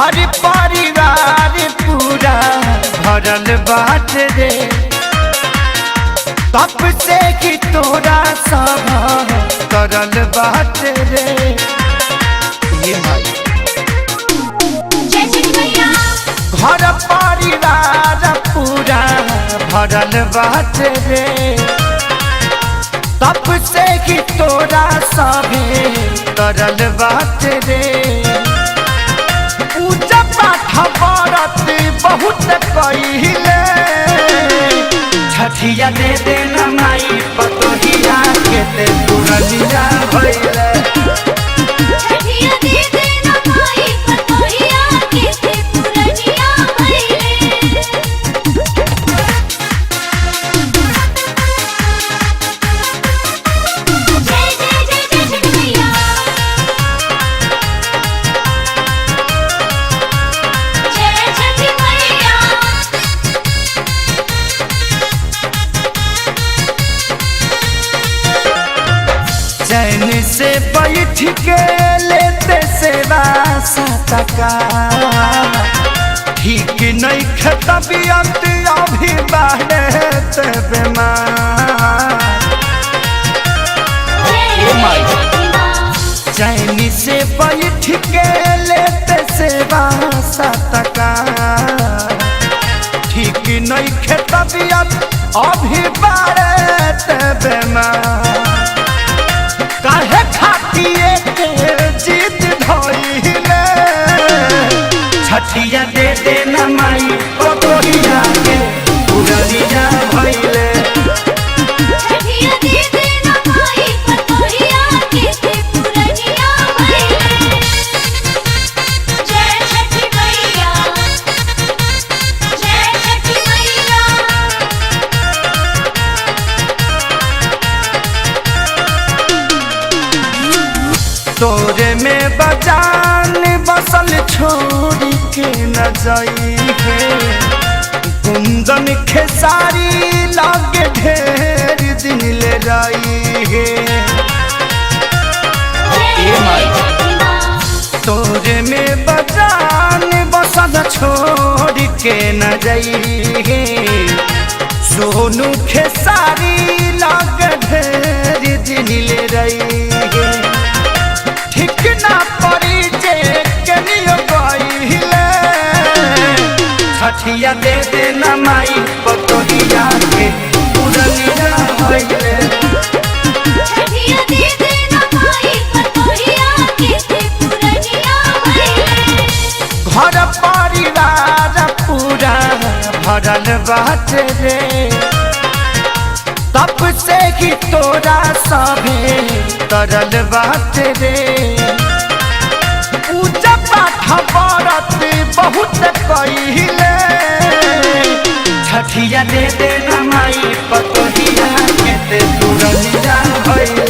घर परिवार पूरा भरल बाट रे, तब से कि तोरा सब करल बाट रे। ये भाई घर परिवार पूरा भरल बाट रे, तब से कि तोरा सभे करल बाट रे। पूजा पाठ व्रत बहुत कइले, छठिया दे देना माई पतोहिया के ते पुरनिया भइले। छठिया दे देना माई पतोहिया के ते पुरनिया भइले। जय जय जय जय छठ मैया, जय छठ मैया। चैन से बैठ के लेते सेवा सतका, ठीक नहीं तबियत अभी बढ़त बीमार। चैन से बैठ के लेते सेवा सतका, ठीक नहीं तबियत अभी बढ़त बीमार। काहे खातिए के जीत धइले, छठिया दे देना माई पतोहिया के पुरनिया भइले। छठिया दे देना माई पतोहिया के ते पुरनिया भइले। जय छठी मैया, जय छठी मैया। तोरे में बजान बसल छोड़ के न जाई है, कुंदन खेसारी लागे ढेर दिन ले जाई है। तोरे में बजान बसल छोड़ के न जाई है, सोनू खेसारी लागे ढेर दिन ले रही है। ठीक ना पड़ी जे कनियो गइले, छठिया दे देना माई पतोहिया के पुरनिया भइले। छठिया दे देना माई पतोहिया के ते पुरनिया भइले। घर परिवार पूरा भरल बाट रे, तब से कि तोरा सभे करल बाट रे। पूजा पाठ व्रत बहुत कइले, छठिया दे देना माई पतोहिया के ते पुरनिया भइले।